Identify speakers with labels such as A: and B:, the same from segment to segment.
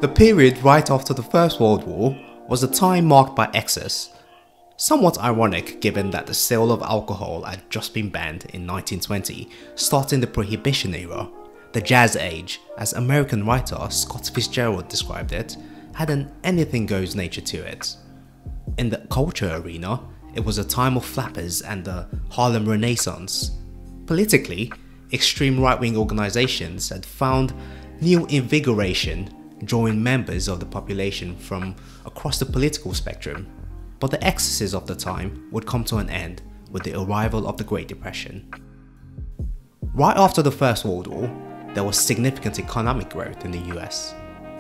A: The period right after the First World War was a time marked by excess. Somewhat ironic given that the sale of alcohol had just been banned in 1920, starting the Prohibition era. The Jazz Age, as American writer Scott Fitzgerald described it, had an anything-goes nature to it. In the culture arena, it was a time of flappers and the Harlem Renaissance. Politically, extreme right-wing organizations had found new invigoration, drawing members of the population from across the political spectrum. But the excesses of the time would come to an end with the arrival of the Great Depression. Right after the First World War, there was significant economic growth in the US.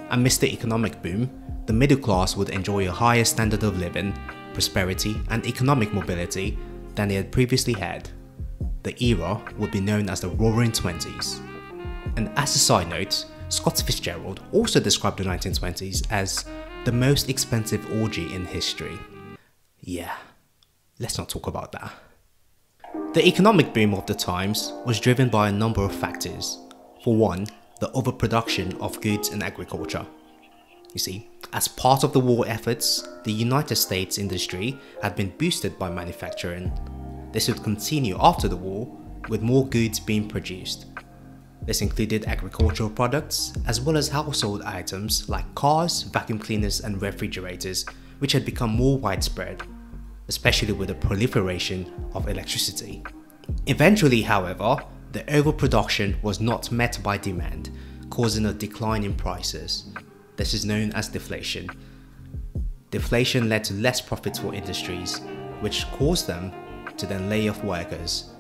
A: Amidst the economic boom, the middle class would enjoy a higher standard of living, prosperity, and economic mobility than they had previously had. The era would be known as the Roaring Twenties. And as a side note, Scott Fitzgerald also described the 1920s as the most expensive orgy in history. Yeah, let's not talk about that. The economic boom of the times was driven by a number of factors. For one, the overproduction of goods and agriculture. You see, as part of the war efforts, the United States industry had been boosted by manufacturing. This would continue after the war, with more goods being produced. This included agricultural products, as well as household items like cars, vacuum cleaners, and refrigerators, which had become more widespread, especially with the proliferation of electricity. Eventually, however, the overproduction was not met by demand, causing a decline in prices. This is known as deflation. Deflation led to less profits for industries, which caused them to then lay off workers.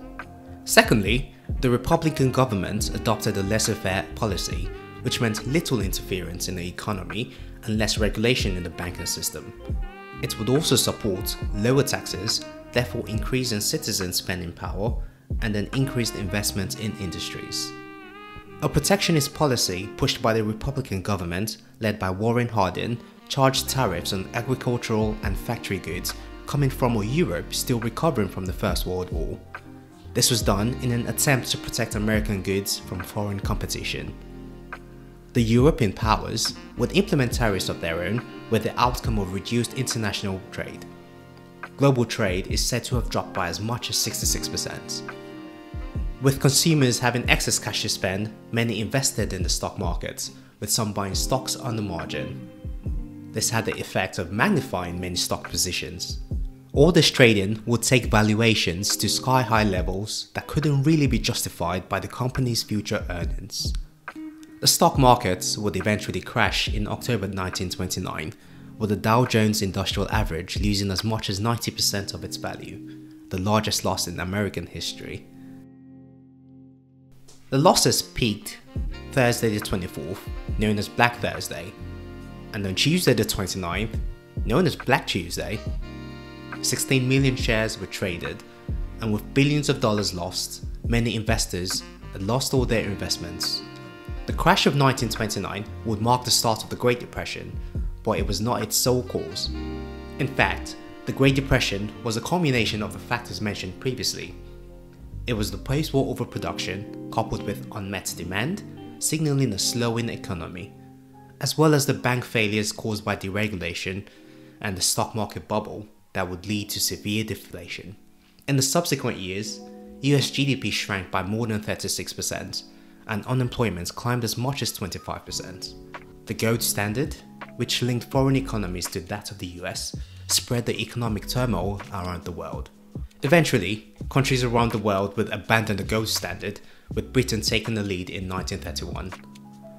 A: Secondly, the Republican government adopted a laissez-faire policy, which meant little interference in the economy and less regulation in the banking system. It would also support lower taxes, therefore increasing citizen spending power and an increased investment in industries. A protectionist policy pushed by the Republican government, led by Warren Harding, charged tariffs on agricultural and factory goods coming from Europe still recovering from the First World War. This was done in an attempt to protect American goods from foreign competition. The European powers would implement tariffs of their own with the outcome of reduced international trade. Global trade is said to have dropped by as much as 66%. With consumers having excess cash to spend, many invested in the stock market, with some buying stocks on the margin. This had the effect of magnifying many stock positions. All this trading would take valuations to sky-high levels that couldn't really be justified by the company's future earnings. The stock markets would eventually crash in October 1929, with the Dow Jones Industrial Average losing as much as 90% of its value, the largest loss in American history. The losses peaked Thursday the 24th, known as Black Thursday, and on Tuesday the 29th, known as Black Tuesday. 16 million shares were traded, and with billions of dollars lost, many investors had lost all their investments. The crash of 1929 would mark the start of the Great Depression, but it was not its sole cause. In fact, the Great Depression was a culmination of the factors mentioned previously. It was the post-war overproduction coupled with unmet demand, signaling a slowing economy, as well as the bank failures caused by deregulation and the stock market bubble that would lead to severe deflation. In the subsequent years, US GDP shrank by more than 36%, and unemployment climbed as much as 25%. The gold standard, which linked foreign economies to that of the US, spread the economic turmoil around the world. Eventually, countries around the world would abandon the gold standard, with Britain taking the lead in 1931.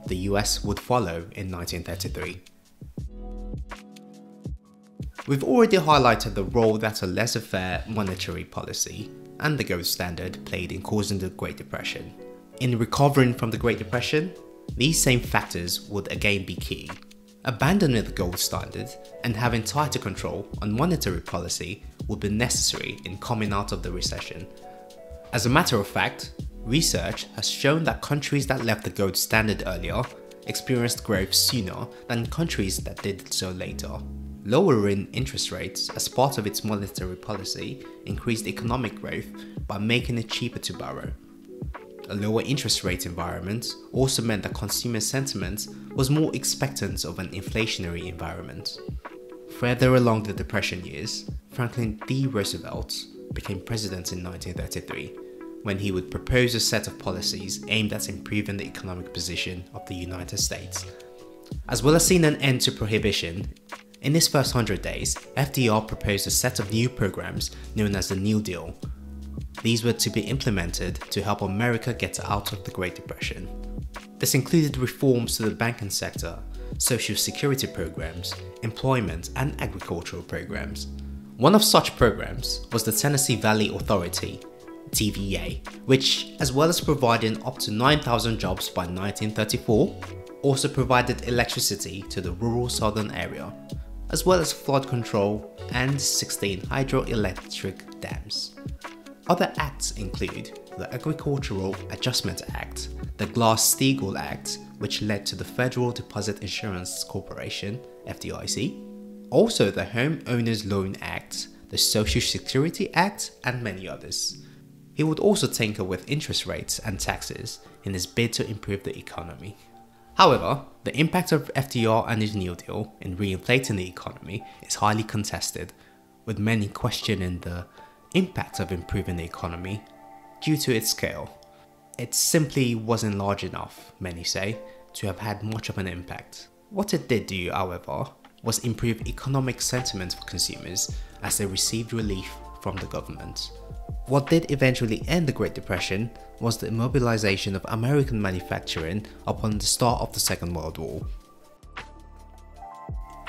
A: The US would follow in 1933. We've already highlighted the role that a laissez-faire monetary policy and the gold standard played in causing the Great Depression. In recovering from the Great Depression, these same factors would again be key. Abandoning the gold standard and having tighter control on monetary policy would be necessary in coming out of the recession. As a matter of fact, research has shown that countries that left the gold standard earlier experienced growth sooner than countries that did so later. Lowering interest rates as part of its monetary policy increased economic growth by making it cheaper to borrow. A lower interest rate environment also meant that consumer sentiment was more expectant of an inflationary environment. Further along the Depression years, Franklin D. Roosevelt became president in 1933, when he would propose a set of policies aimed at improving the economic position of the United States. As well as seeing an end to prohibition, in his first 100 days, FDR proposed a set of new programs known as the New Deal. These were to be implemented to help America get out of the Great Depression. This included reforms to the banking sector, social security programs, employment and agricultural programs. One of such programs was the Tennessee Valley Authority, TVA, which, as well as providing up to 9,000 jobs by 1934, also provided electricity to the rural southern area, as well as flood control and 16 hydroelectric dams. Other acts include the Agricultural Adjustment Act, the Glass-Steagall Act, which led to the Federal Deposit Insurance Corporation, FDIC, also the Home Owners Loan Act, the Social Security Act, and many others. He would also tinker with interest rates and taxes in his bid to improve the economy. However, the impact of FDR and his New Deal in reinflating the economy is highly contested, with many questioning the impact of improving the economy due to its scale. It simply wasn't large enough, many say, to have had much of an impact. What it did do, however, was improve economic sentiment for consumers as they received relief from the government. What did eventually end the Great Depression was the immobilization of American manufacturing upon the start of the Second World War.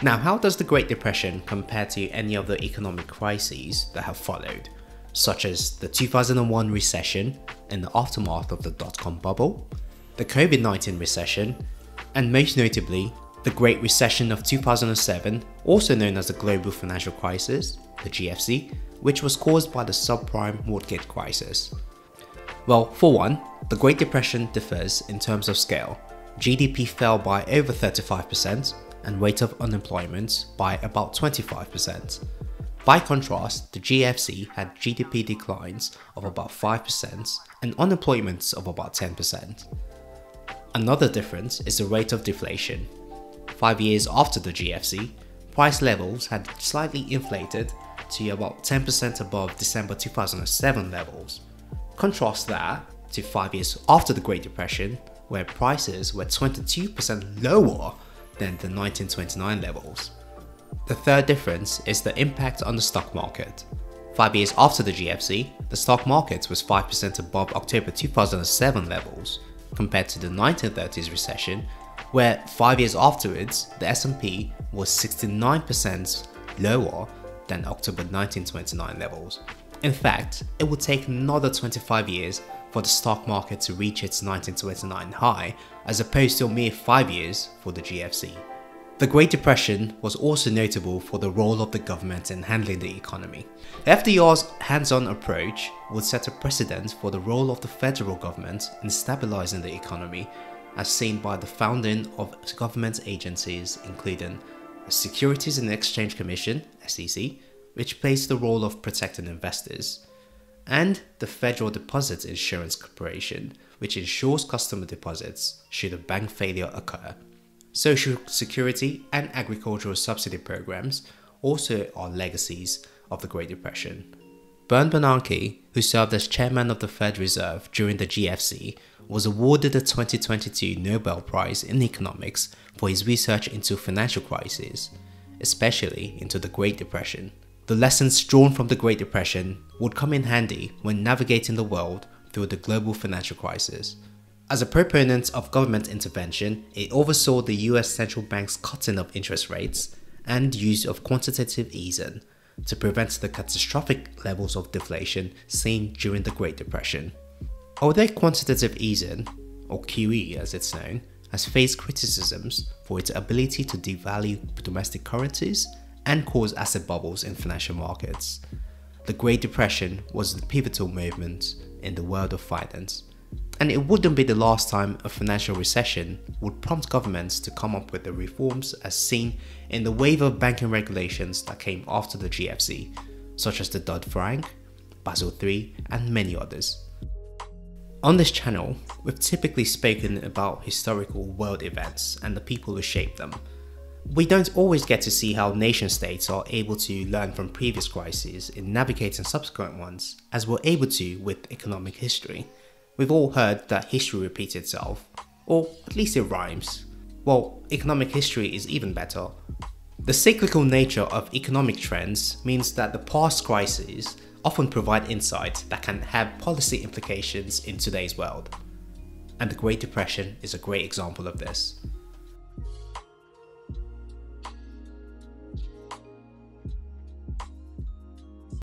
A: Now, how does the Great Depression compare to any of the economic crises that have followed, such as the 2001 recession in the aftermath of the dot-com bubble, the COVID-19 recession, and most notably, the Great Recession of 2007, also known as the Global Financial Crisis, the GFC, which was caused by the subprime mortgage crisis? Well, for one, the Great Depression differs in terms of scale. GDP fell by over 35% and rate of unemployment by about 25%. By contrast, the GFC had GDP declines of about 5% and unemployment of about 10%. Another difference is the rate of deflation. 5 years after the GFC, price levels had slightly inflated to about 10% above December 2007 levels. Contrast that to 5 years after the Great Depression, where prices were 22% lower than the 1929 levels. The third difference is the impact on the stock market. 5 years after the GFC, the stock market was 5% above October 2007 levels, compared to the 1930s recession, where 5 years afterwards, the S&P was 69% lower than October 1929 levels. In fact, it would take another 25 years for the stock market to reach its 1929 high, as opposed to a mere 5 years for the GFC. The Great Depression was also notable for the role of the government in handling the economy. FDR's hands-on approach would set a precedent for the role of the federal government in stabilizing the economy, as seen by the founding of government agencies including the Securities and Exchange Commission, SEC, which plays the role of protecting investors, and the Federal Deposit Insurance Corporation, which insures customer deposits should a bank failure occur. Social Security and agricultural subsidy programs also are legacies of the Great Depression. Bernard Bernanke, who served as chairman of the Fed Reserve during the GFC, was awarded the 2022 Nobel Prize in Economics for his research into financial crises, especially into the Great Depression. The lessons drawn from the Great Depression would come in handy when navigating the world through the global financial crisis. As a proponent of government intervention, it oversaw the US central bank's cutting of interest rates and use of quantitative easing to prevent the catastrophic levels of deflation seen during the Great Depression. Although quantitative easing, or QE as it's known, has faced criticisms for its ability to devalue domestic currencies and cause asset bubbles in financial markets, the Great Depression was the pivotal moment in the world of finance. And it wouldn't be the last time a financial recession would prompt governments to come up with the reforms as seen in the wave of banking regulations that came after the GFC, such as the Dodd-Frank, Basel III, and many others. On this channel, we've typically spoken about historical world events and the people who shaped them. We don't always get to see how nation states are able to learn from previous crises in navigating subsequent ones, as we're able to with economic history. We've all heard that history repeats itself, or at least it rhymes. Well, economic history is even better. The cyclical nature of economic trends means that the past crises often provide insight that can have policy implications in today's world. And the Great Depression is a great example of this.